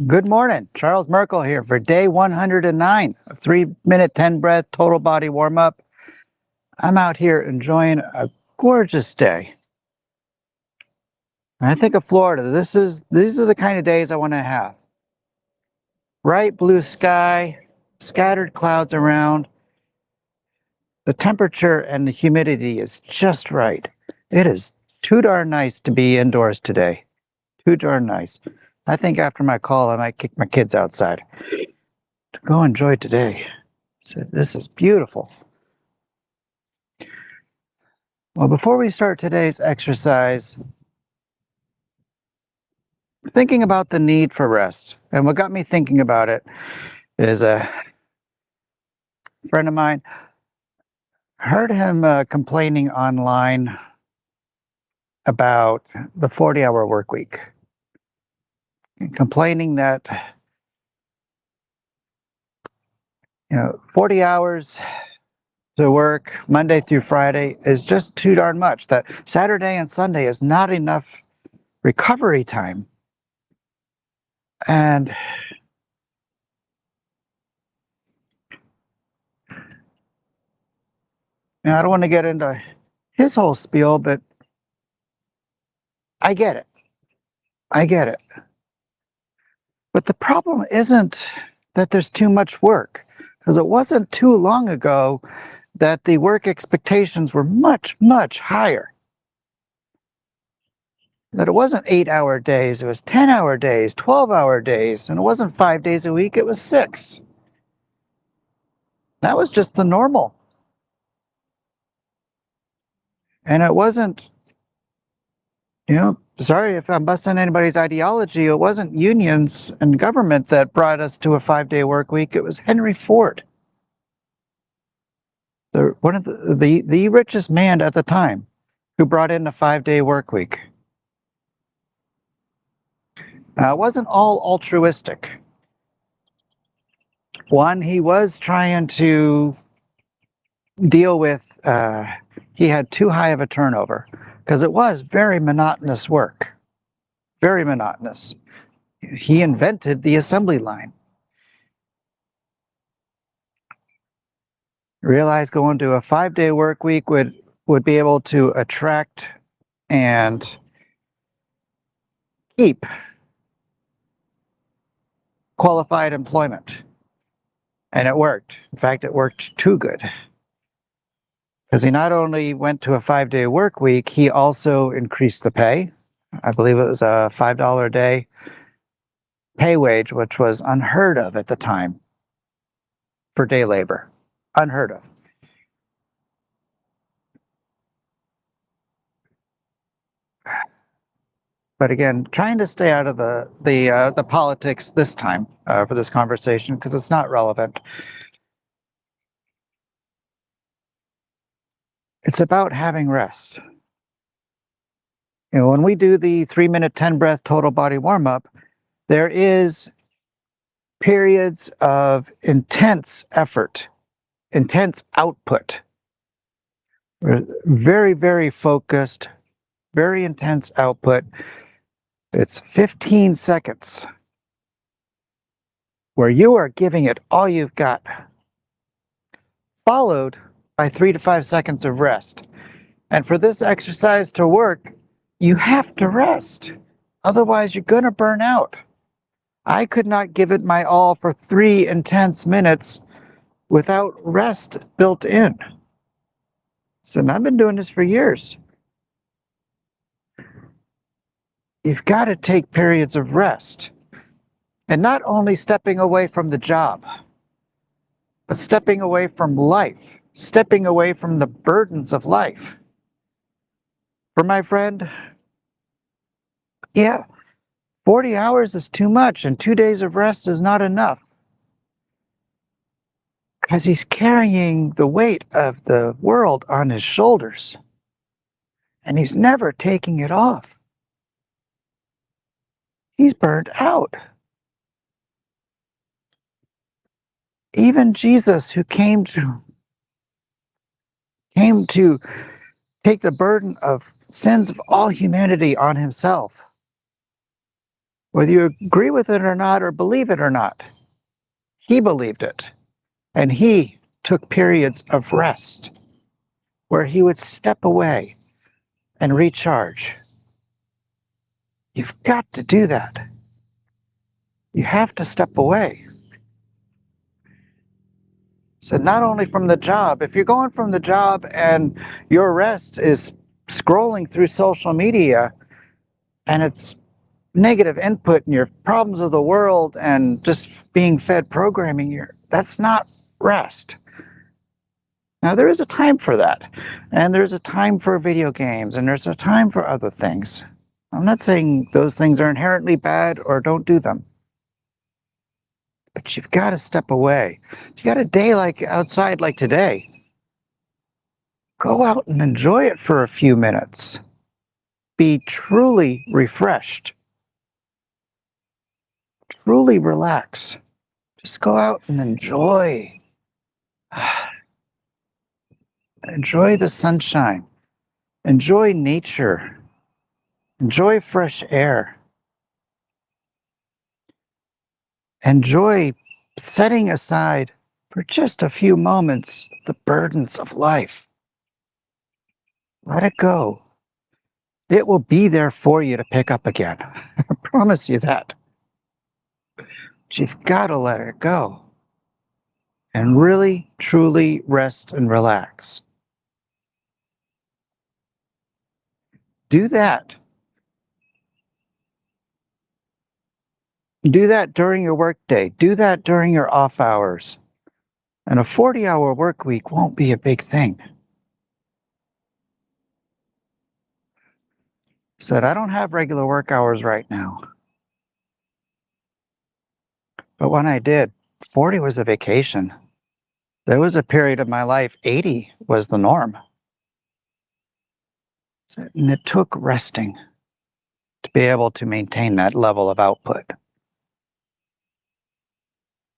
Good morning. Charles Merkel here for day 109 of 3-minute 10 breath total body warm up. I'm out here enjoying a gorgeous day. And I think of Florida. These are the kind of days I want to have. Bright blue sky, scattered clouds around. The temperature and the humidity is just right. It is too darn nice to be indoors today. Too darn nice. I think after my call, I might kick my kids outside to go enjoy today. So this is beautiful. Well, before we start today's exercise, thinking about the need for rest. And what got me thinking about it is a friend of mine. Heard him complaining online about the 40-hour work week. Complaining that 40 hours to work Monday through Friday is just too darn much. That Saturday and Sunday is not enough recovery time. And I don't want to get into his whole spiel, but I get it. I get it. But the problem isn't that there's too much work, because it wasn't too long ago that the work expectations were much, much higher. That it wasn't 8-hour days, it was 10-hour days, 12-hour days, and it wasn't 5 days a week, it was 6. That was just the normal. And it wasn't, sorry if I'm busting anybody's ideology, it wasn't unions and government that brought us to a 5-day work week, it was Henry Ford. One of the richest man at the time who brought in a 5-day work week. It wasn't all altruistic. One, he was trying to deal with, he had too high of a turnover because it was very monotonous work. Very monotonous. He invented the assembly line. Realized going to a 5-day work week would be able to attract and keep qualified employment. And it worked. In fact, it worked too good. Because he not only went to a 5-day work week, he also increased the pay. I believe it was a $5 a day pay wage, which was unheard of at the time for day labor. Unheard of. But again, trying to stay out of the politics this time for this conversation because it's not relevant. It's about having rest. When we do the 3-minute 10 breath total body warm up, there is periods of intense effort, intense output. We're very, very focused, very intense output. It's 15 seconds where you are giving it all you've got, followed by 3 to 5 seconds of rest. And for this exercise to work, you have to rest. Otherwise, you're going to burn out. I could not give it my all for 3 intense minutes without rest built in. So I've been doing this for years. You've got to take periods of rest. And not only stepping away from the job, but stepping away from life, stepping away from the burdens of life. For my friend, 40 hours is too much, and 2 days of rest is not enough. Because he's carrying the weight of the world on his shoulders, and he's never taking it off. He's burned out. Even Jesus, who came to take the burden of sins of all humanity on himself, Whether you agree with it or not, or believe it or not, he believed it. And he took periods of rest where he would step away and recharge. You've got to do that. You have to step away. So not only from the job, if you're going from the job and your rest is scrolling through social media and it's negative input and your problems of the world and just being fed programming, that's not rest. Now there is a time for that, and there's a time for video games, and there's a time for other things. I'm not saying those things are inherently bad or don't do them, but you've got to step away. You got a day like outside like today, go out and enjoy it for a few minutes. Be truly refreshed. Truly relax. Just go out and enjoy. Enjoy the sunshine. Enjoy nature. Enjoy fresh air. Enjoy setting aside for just a few moments the burdens of life. Let it go. It will be there for you to pick up again. I promise you that. But you've got to let it go and really, truly rest and relax. Do that. Do that during your workday. Do that during your off hours. And a 40-hour work week won't be a big thing. Said, I don't have regular work hours right now. But when I did, 40 was a vacation. There was a period of my life, 80 was the norm. And it took resting to be able to maintain that level of output.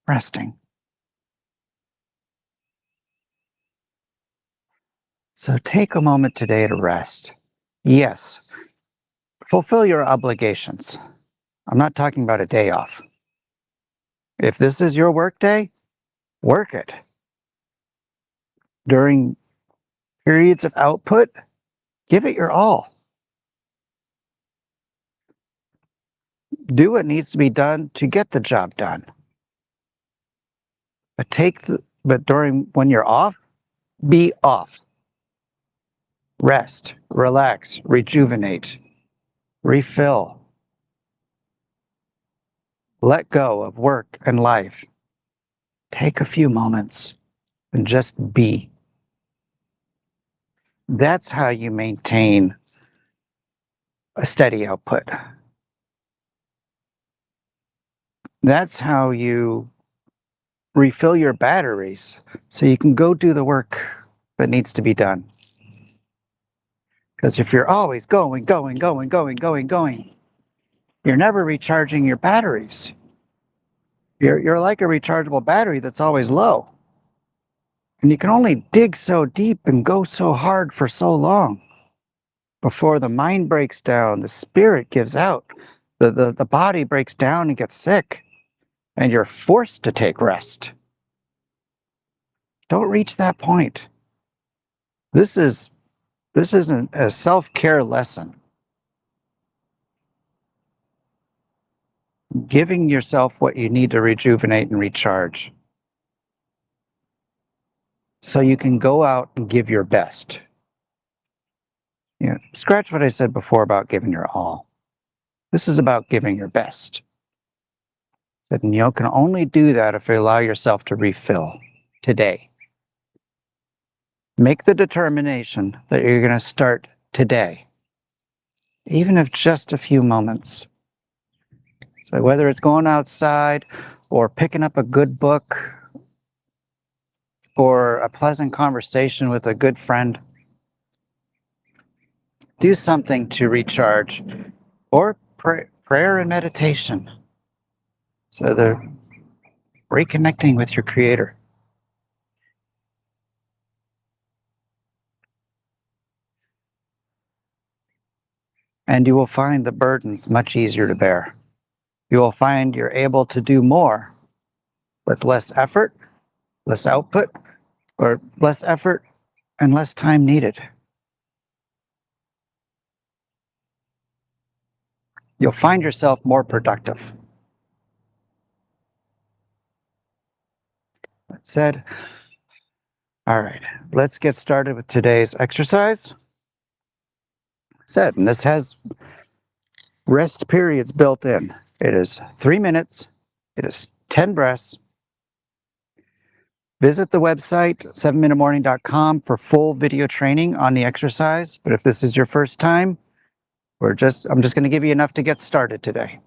Resting. So take a moment today to rest. Yes, fulfill your obligations. I'm not talking about a day off. If this is your work day, work it. During periods of output, give it your all. Do what needs to be done to get the job done. But during when you're off, be off. Rest, relax, rejuvenate, refill. Let go of work and life. Take a few moments and just be. That's how you maintain a steady output. That's how you refill your batteries so you can go do the work that needs to be done. Because if you're always going, you're never recharging your batteries. You're like a rechargeable battery that's always low. And you can only dig so deep and go so hard for so long before the mind breaks down, the spirit gives out, the body breaks down and gets sick, and you're forced to take rest. Don't reach that point. This isn't a self-care lesson. Giving yourself what you need to rejuvenate and recharge so you can go out and give your best. Scratch what I said before about giving your all. This is about giving your best. And you can only do that if you allow yourself to refill today. Make the determination that you're going to start today, even if just a few moments. So whether it's going outside or picking up a good book or a pleasant conversation with a good friend, do something to recharge, or prayer and meditation. So they're reconnecting with your Creator. And you will find the burdens much easier to bear. you will find you're able to do more with less effort, less output, or less effort and less time needed. You'll find yourself more productive. That said, all right, let's get started with today's exercise. And this has rest periods built in. It is 3 minutes. It is 10 breaths. Visit the website, 7minutemorning.com, for full video training on the exercise. But if this is your first time, I'm just going to give you enough to get started today.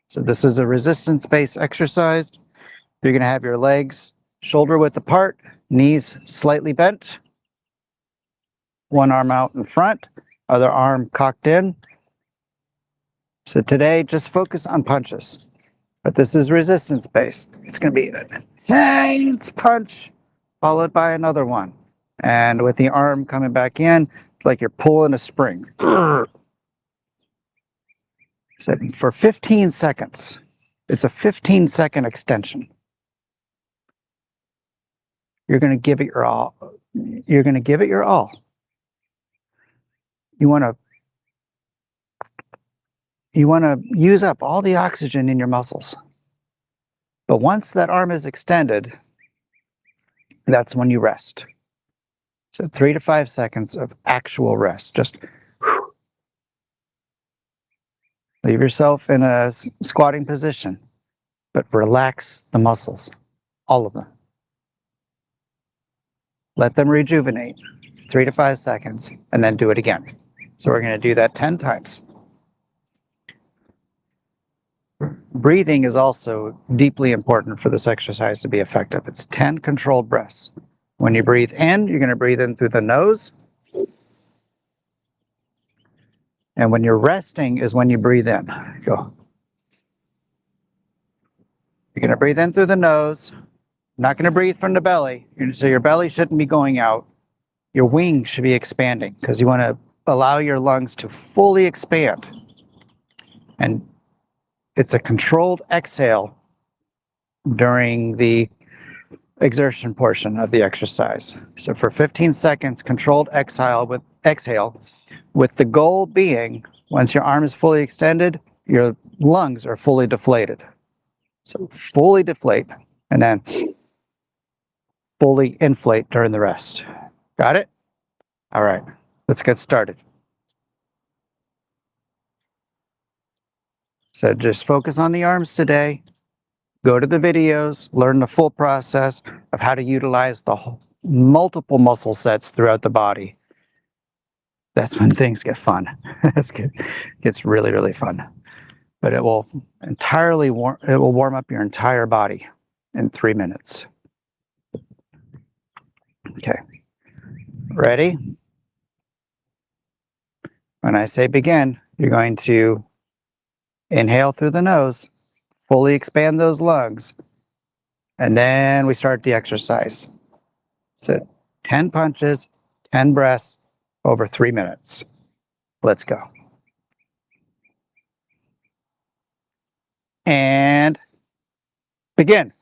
So this is a resistance-based exercise. You're going to have your legs shoulder width apart, knees slightly bent, one arm out in front, other arm cocked in. So today, just focus on punches. But this is resistance-based. It's going to be an intense punch followed by another one. And with the arm coming back in, it's like you're pulling a spring. So for 15 seconds, it's a 15-second extension. You're going to give it your all. You're going to give it your all. You want to use up all the oxygen in your muscles. But once that arm is extended, that's when you rest. So 3 to 5 seconds of actual rest. Just leave yourself in a squatting position, but relax the muscles, all of them. Let them rejuvenate, 3 to 5 seconds, and then do it again. So we're going to do that 10 times. Breathing is also deeply important for this exercise to be effective. It's 10 controlled breaths. When you breathe in, you're going to breathe in through the nose. And when you're resting is when you breathe in. Go. You're going to breathe in through the nose. Not going to breathe from the belly. So your belly shouldn't be going out. Your wings should be expanding because you want to allow your lungs to fully expand. And it's a controlled exhale during the exertion portion of the exercise. So for 15 seconds, controlled exhale with the goal being, once your arm is fully extended, your lungs are fully deflated. So fully deflate and then fully inflate during the rest. Got it? All right, let's get started. So just focus on the arms today. Go to the videos, learn the full process of how to utilize the multiple muscle sets throughout the body. That's when things get fun. It gets really, really fun. But it will warm up your entire body in 3 minutes. Okay, ready? When I say begin, you're going to inhale through the nose, fully expand those lungs, and then we start the exercise. So 10 punches, 10 breaths over 3 minutes. Let's go. And begin.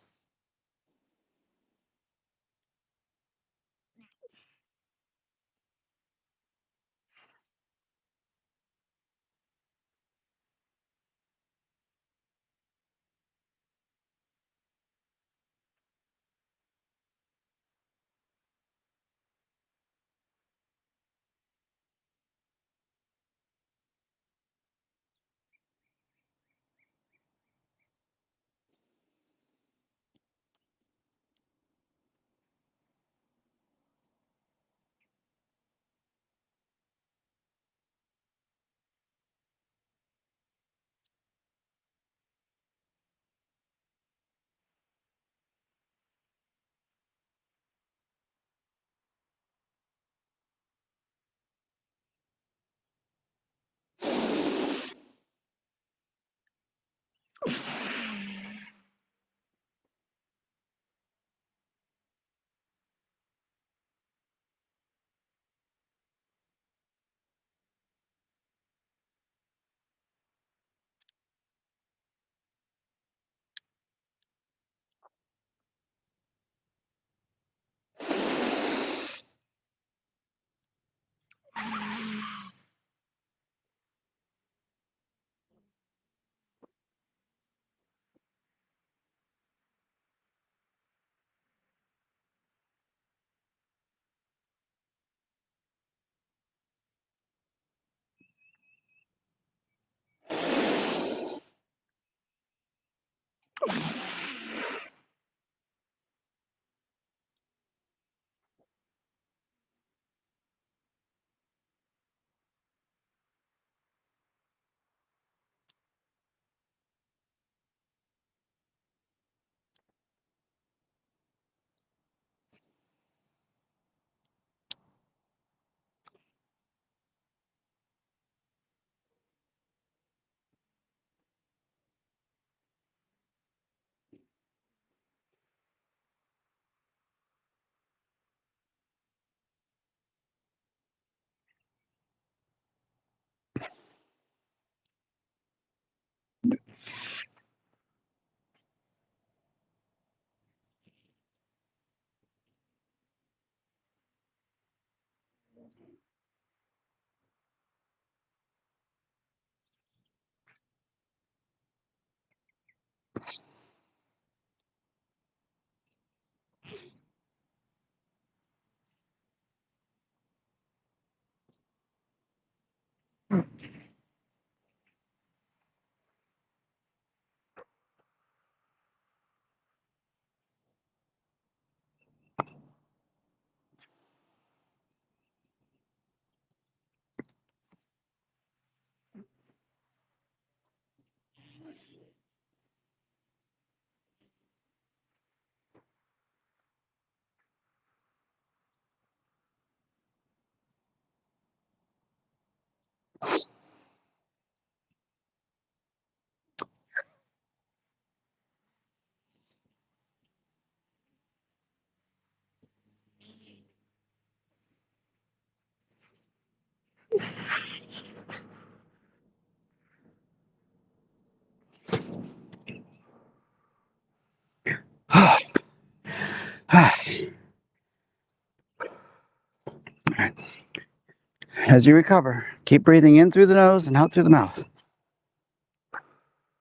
As you recover, keep breathing in through the nose and out through the mouth.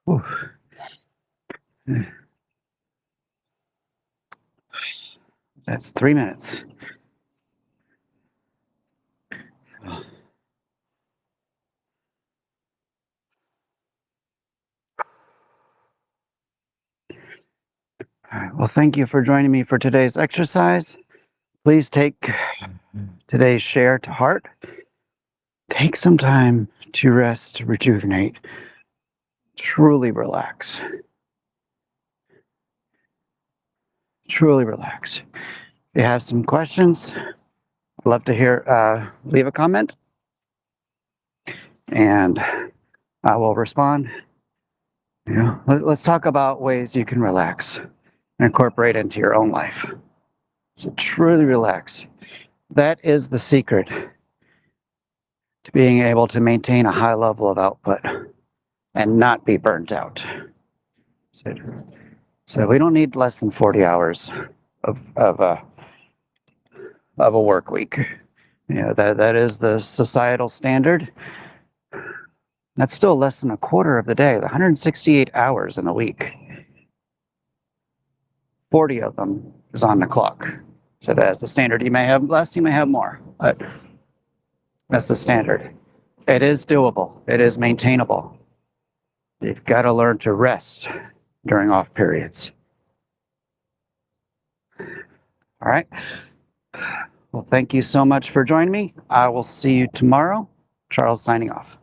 Whew. That's 3 minutes. All right, well, thank you for joining me for today's exercise. Please take today's share to heart. Take some time to rest, rejuvenate, truly relax. Truly relax. If you have some questions, I'd love to hear, leave a comment and I will respond. You know, let's talk about ways you can relax and incorporate into your own life. So truly relax. That is the secret to being able to maintain a high level of output and not be burnt out. So we don't need less than 40 hours of a work week. You know, that is the societal standard. That's still less than a quarter of the day, 168 hours in a week. 40 of them is on the clock. So that's the standard. You may have less, you may have more, but that's the standard. It is doable. It is maintainable. You've got to learn to rest during off periods. All right. Well, thank you so much for joining me. I will see you tomorrow. Charles signing off.